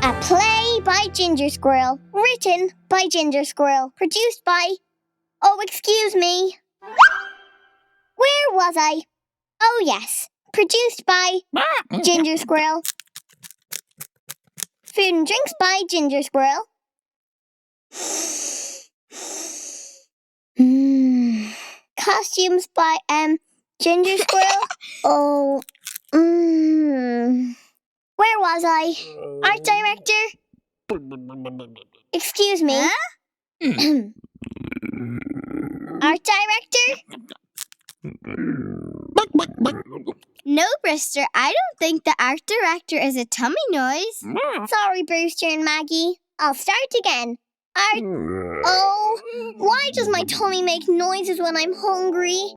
A play by Ginger Squirrel. Written by Ginger Squirrel. Produced by... Oh, excuse me. Where was I? Oh, yes. Produced by Ginger Squirrel. Food and drinks by Ginger Squirrel. Costumes by Ginger Squirrel. Oh. Where was I? Art director? Excuse me. Huh? Art director? No, Brewster, I don't think the art director is a tummy noise. Sorry, Brewster and Maggie. I'll start again. Art... Oh, why does my tummy make noises when I'm hungry?